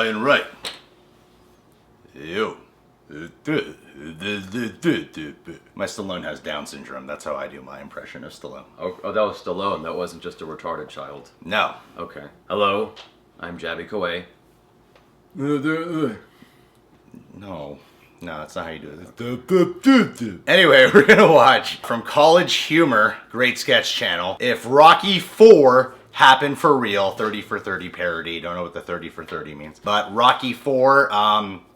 Italian right. Yo. My Stallone has Down syndrome. That's how I do my impression of Stallone. Oh, that was Stallone. That wasn't just a retarded child. No. Okay. Hello, I'm JabyKoay. No, that's not how you do it. Anyway, we're gonna watch from College Humor, great sketch channel, if Rocky 4 happened for real. 30 for 30 parody. Don't know what the 30 for 30 means. But Rocky 4,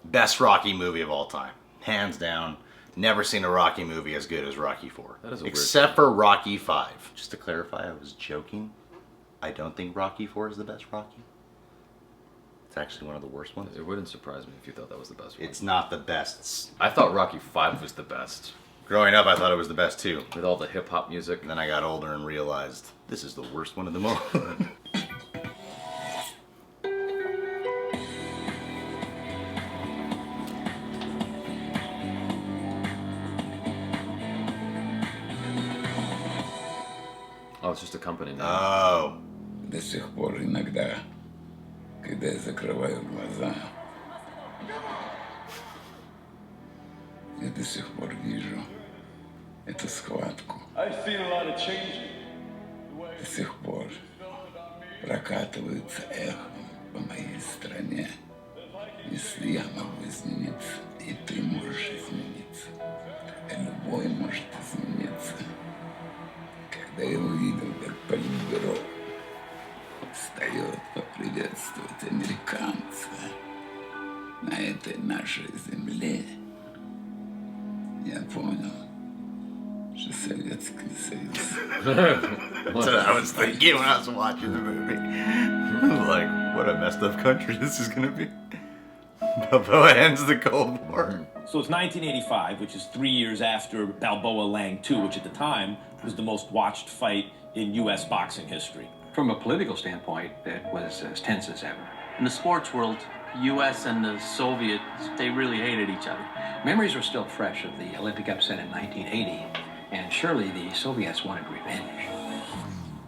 best Rocky movie of all time. Hands down. Never seen a Rocky movie as good as Rocky 4. That is a except for Rocky 5. Just to clarify, I was joking. I don't think Rocky 4 is the best Rocky. It's actually one of the worst ones. It wouldn't surprise me if you thought that was the best one. It's not the best. I thought Rocky 5 was the best. Growing up, I thought it was the best too. With all the hip-hop music. And then I got older and realized, this is the worst one of them all. Oh, it's just a company now. Oh. До сих пор иногда, когда я закрываю глаза, я до сих пор вижу эту схватку. До сих пор прокатывается эхом по моей стране. Если я могу измениться, и ты можешь измениться, и любой может измениться. Когда я увидел, как политбюро встает поприветствовать американца на этой нашей земле, я понял, что Советский Союз. That's what I was thinking when I was watching the movie. Like, what a messed up country this is gonna be. Balboa ends the Cold War. So it's 1985, which is 3 years after Balboa Lang 2, which at the time was the most watched fight in U.S. boxing history. From a political standpoint, it was as tense as ever. In the sports world, the U.S. and the Soviets, they really hated each other. Memories are still fresh of the Olympic upset in 1980, and surely the Soviets wanted revenge.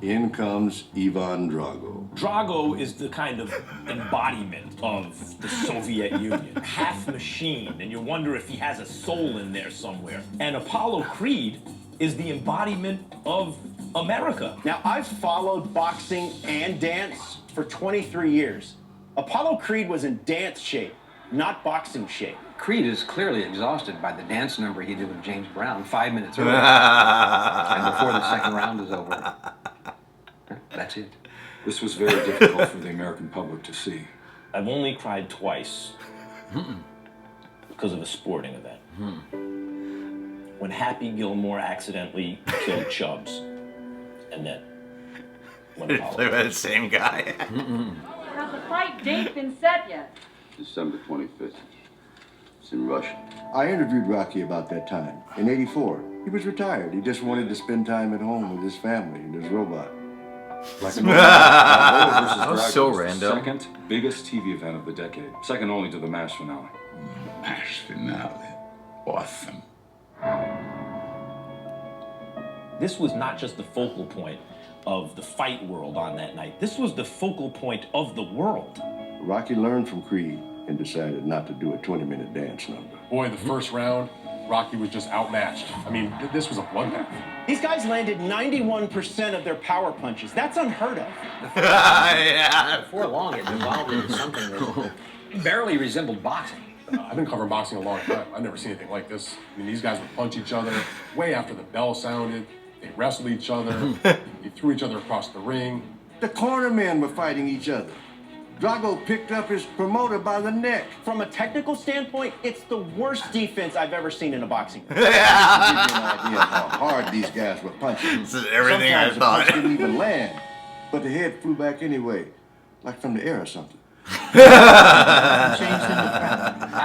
In comes Ivan Drago. Drago is the kind of embodiment of the Soviet Union. Half machine, and you wonder if he has a soul in there somewhere. And Apollo Creed is the embodiment of America. Now, I've followed boxing and dance for 23 years. Apollo Creed was in dance shape, not boxing shape. Creed is clearly exhausted by the dance number he did with James Brown 5 minutes earlier. And before the second round is over. That's it. This was very difficult for the American public to see. I've only cried twice because of a sporting event. When Happy Gilmore accidentally killed Chubbs, and then when Apollo. Play by the same guy. Has the fight date been set yet? December 25th. It's in Russia. I interviewed Rocky about that time, in '84. He was retired. He just wanted to spend time at home with his family and his robot. Like that was so random. The second biggest TV event of the decade, second only to the MASH finale. MASH finale. Awesome. This was not just the focal point of the fight world on that night. This was the focal point of the world. Rocky learned from Creed and decided not to do a 20-minute dance number. Boy, the first round, Rocky was just outmatched. I mean, this was a bloodbath. These guys landed 91% of their power punches. That's unheard of. Yeah. Before long, it evolved into something that barely resembled boxing. I've been covering boxing a long time. I've never seen anything like this. I mean, these guys would punch each other way after the bell sounded. They wrestled each other. They threw each other across the ring. The cornermen were fighting each other. Drago picked up his promoter by the neck. From a technical standpoint, it's the worst defense I've ever seen in a boxing ring. To give you an idea of how hard these guys were punching. This is everything Sometimes I thought. the punch didn't even land, but the head flew back anyway, like from the air or something. I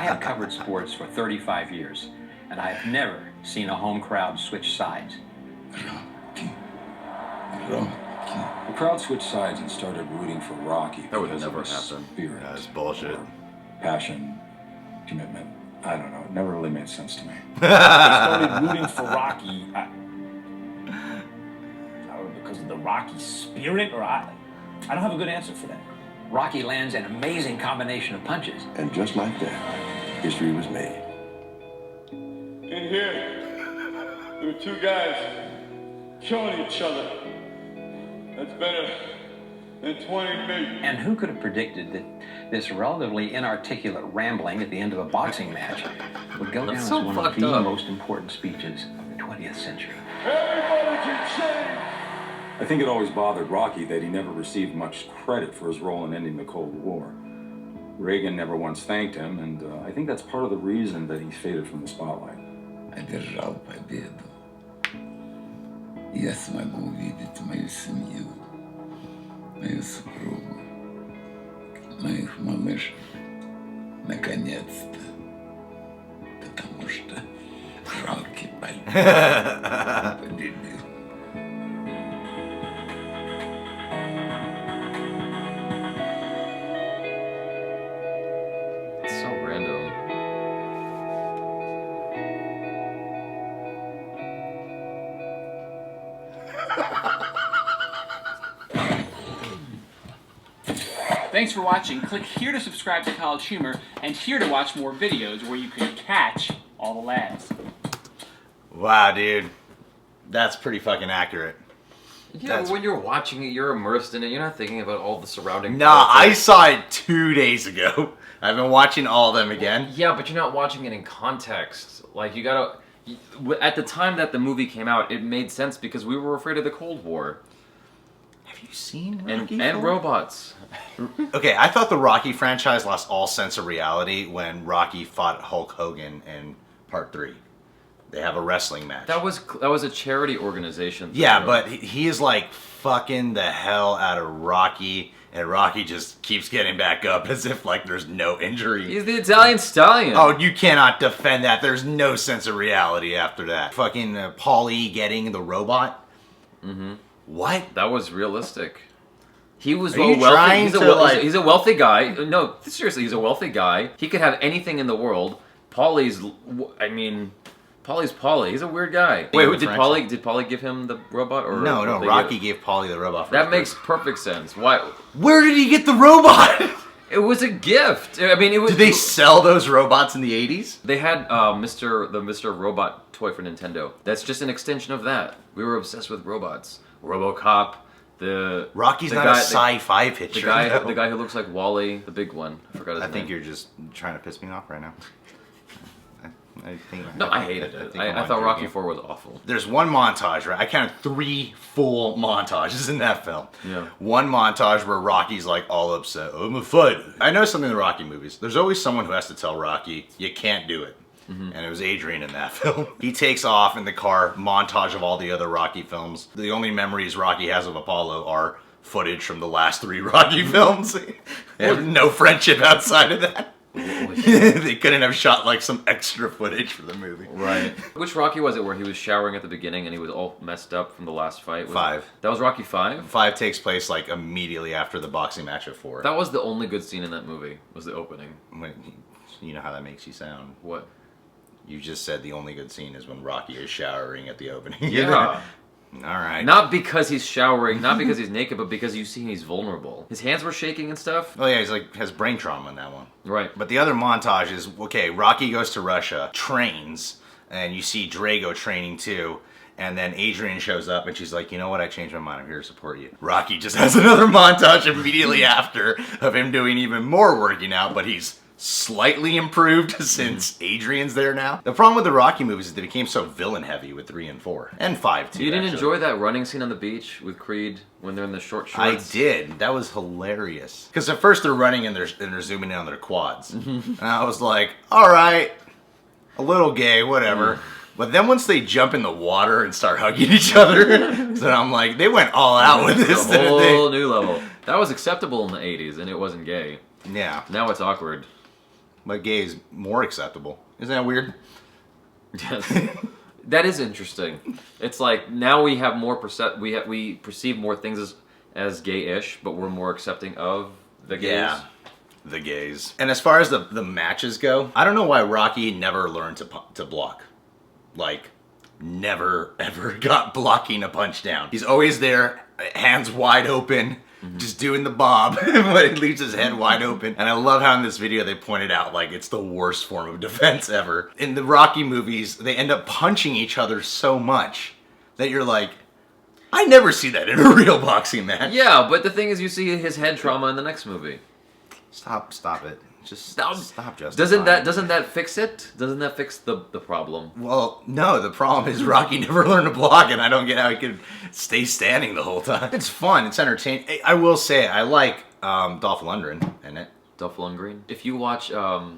have covered sports for 35 years, and I have never seen a home crowd switch sides. The crowd switched sides and started rooting for Rocky. That would because never of his happen. Spirit, That's bullshit. or passion, commitment. I don't know. It never really made sense to me. They started rooting for Rocky because of the Rocky spirit, or I don't have a good answer for that. Rocky lands an amazing combination of punches. And just like that, history was made. In here, there were two guys killing each other. That's better than 20 million. And who could have predicted that this relatively inarticulate rambling at the end of a boxing match would go down as one of the most important speeches of the 20th century? Everybody can change! I think it always bothered Rocky that he never received much credit for his role in ending the Cold War. Reagan never once thanked him, and I think that's part of the reason that he faded from the spotlight. Одержал победу. Я смогу увидеть мою семью, мою супругу, моих малышек. Наконец-то. Потому что Рокки победил. It's so random. Thanks for watching. Click here to subscribe to College Humor, and here to watch more videos where you can catch all the laughs. Wow, dude. That's pretty fucking accurate. Yeah, but when you're watching it, you're immersed in it. You're not thinking about all the surrounding. Nah, I politics. saw it 2 days ago. I've been watching all of them again. Yeah, but you're not watching it in context. Like, you gotta... At the time that the movie came out, it made sense because we were afraid of the Cold War. Have you seen Rocky And IV? robots. Okay, I thought the Rocky franchise lost all sense of reality when Rocky fought Hulk Hogan in Part 3. They have a wrestling match. That was a charity organization. Yeah, but he is like fucking the hell out of Rocky, and Rocky just keeps getting back up as if like there's no injury. He's the Italian stallion. Oh, you cannot defend that. There's no sense of reality after that. Fucking Paulie getting the robot. Mm-hmm. What? That was realistic. He was Are you wealthy. trying to, like... He's a wealthy guy. No, seriously, he's a wealthy guy. He could have anything in the world. Paulie's Paulie. He's a weird guy. Wait, did Paulie give him the robot? Or No, Rocky gave Paulie the robot. That makes perfect sense. Why? Where did he get the robot? It was a gift. I mean, it was. Did they sell those robots in the 80s? They had the Mr. Robot toy for Nintendo. That's just an extension of that. We were obsessed with robots. RoboCop. Rocky's not a sci-fi picture. The guy who looks like Wally, the big one. I forgot his name. I think you're just trying to piss me off right now. I hated it. I thought Rocky IV was awful. There's one montage, right? I counted 3 full montages in that film. Yeah. One montage where Rocky's like all upset. I'm a fighter. I know something in the Rocky movies. There's always someone who has to tell Rocky, you can't do it. Mm-hmm. And it was Adrian in that film. He takes off in the car, montage of all the other Rocky films. The only memories Rocky has of Apollo are footage from the last 3 Rocky films. They have no friendship outside of that. They couldn't have shot like some extra footage for the movie. Right. Which Rocky was it where he was showering at the beginning and he was all messed up from the last fight? 5. That was Rocky 5? 5 takes place like immediately after the boxing match of 4. That was the only good scene in that movie, was the opening. You know how that makes you sound. What? You just said the only good scene is when Rocky is showering at the opening. Yeah. Alright. Not because he's showering, not because he's naked, but because you see he's vulnerable. His hands were shaking and stuff. Oh yeah, he's like, has brain trauma in that one. Right. But the other montage is, okay, Rocky goes to Russia, trains, and you see Drago training too. And then Adrian shows up and she's like, you know what, I changed my mind, I'm here to support you. Rocky just has another montage immediately after of him doing even more working out, but he's slightly improved since Adrian's there now. The problem with the Rocky movies is they became so villain heavy with 3 and 4. And 5 too. You didn't enjoy that running scene on the beach with Creed when they're in the short shorts? I did. That was hilarious. Because at first they're running and they're zooming in on their quads. And I was like, alright, a little gay, whatever. But then once they jump in the water and start hugging each other, then I'm like, they went all out with this. It's a whole new level. That was acceptable in the 80s and it wasn't gay. Yeah. Now it's awkward. But gay is more acceptable. Isn't that weird? Yes. That is interesting. It's like now we have more we perceive more things as gay-ish, but we're more accepting of the gays. Yeah. The gays. And as far as the matches go, I don't know why Rocky never learned to block. Like, never ever got blocking a punch down. He's always there, hands wide open, just doing the bob, but it leaves his head wide open. And I love how in this video they pointed out like it's the worst form of defense ever. In the Rocky movies, they end up punching each other so much that you're like, I never see that in a real boxing match. Yeah, but the thing is, you see his head trauma in the next movie. Stop it. Just stop justifying. Doesn't that fix it? Doesn't that fix the problem? Well, no, the problem is Rocky never learned to block, and I don't get how he could stay standing the whole time. It's fun, it's entertaining. I will say, I like Dolph Lundgren in it. Dolph Lundgren. If you watch Little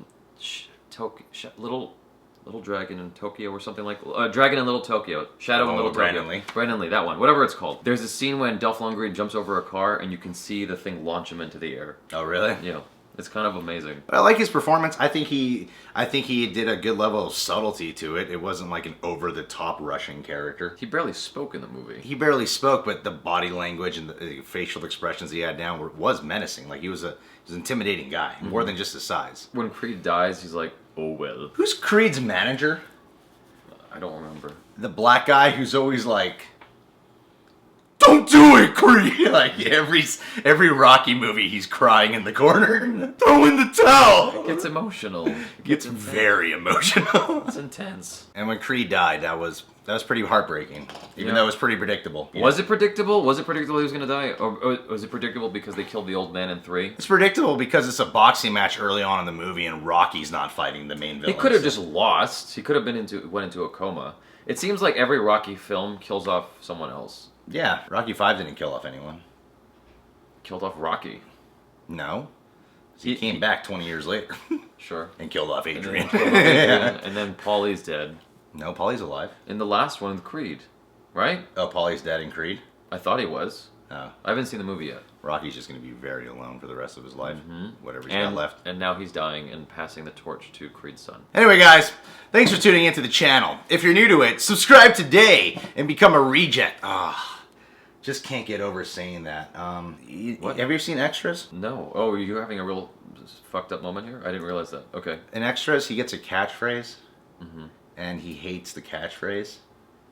Dragon in Tokyo or something like Dragon in Little Tokyo, Shadow in Little Brandon Tokyo. Lee. Brandon Lee, that one, whatever it's called. There's a scene when Dolph Lundgren jumps over a car and you can see the thing launch him into the air. Oh, really? Yeah. It's kind of amazing. But I like his performance. I think he did a good level of subtlety to it. It wasn't like an over-the-top Russian character. He barely spoke in the movie. He barely spoke, but the body language and the facial expressions he had down was menacing. Like he was an intimidating guy, more than just his size. When Creed dies, he's like, oh well. Who's Creed's manager? I don't remember. The black guy who's always like, don't do it, Creed! Like every Rocky movie, he's crying in the corner. Throw in the towel! It gets emotional. It gets very emotional. It's intense. And when Creed died, that was pretty heartbreaking. Even though it was pretty predictable. Was it predictable? Was it predictable he was going to die? Or was it predictable because they killed the old man in 3? It's predictable because it's a boxing match early on in the movie and Rocky's not fighting the main villain. He could have just lost. He could have went into a coma. It seems like every Rocky film kills off someone else. Yeah, Rocky 5 didn't kill off anyone. Killed off Rocky. No. He came back 20 years later. Sure. And killed off Adrian. And then Paulie's dead. No, Paulie's alive. In the last one with Creed, right? Oh, Paulie's dead in Creed? I thought he was. Oh. I haven't seen the movie yet. Rocky's just going to be very alone for the rest of his life. Whatever he's got left. And now he's dying and passing the torch to Creed's son. Anyway, guys, thanks for tuning into the channel. If you're new to it, subscribe today and become a reject. Just can't get over saying that. Have you ever seen Extras? No. Oh, are you having a real fucked up moment here? I didn't realize that. Okay. In Extras, he gets a catchphrase, and he hates the catchphrase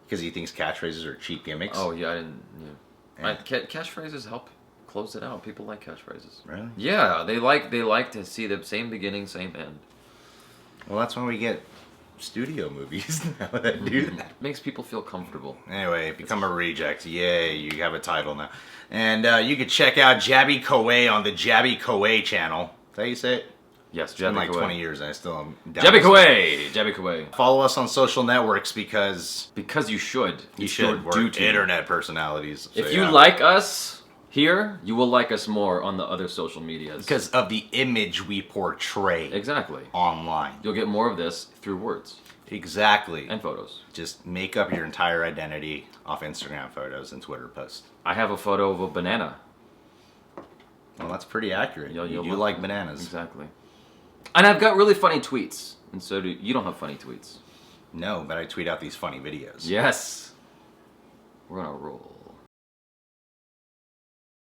because he thinks catchphrases are cheap gimmicks. Oh, yeah, I didn't... Yeah. Catchphrases help close it out. People like catchphrases. Really? Yeah, they like to see the same beginning, same end. Well, that's when we get studio movies now that do that. Makes people feel comfortable. Anyway, become a reject. Yay, you have a title now. And you can check out JabyKoay on the JabyKoay channel. Is that how you say it? Yes, It's been like 20 years and I still am down. JabyKoay. Follow us on social networks because you should. You should. We're internet personalities. So if you like us here, you will like us more on the other social medias. Because of the image we portray. Exactly. Online. You'll get more of this through words. Exactly. And photos. Just make up your entire identity off Instagram photos and Twitter posts. I have a photo of a banana. Well, that's pretty accurate. You do like bananas. Exactly. And I've got really funny tweets. And so do you. Don't have funny tweets. No, but I tweet out these funny videos. Yes. We're gonna roll.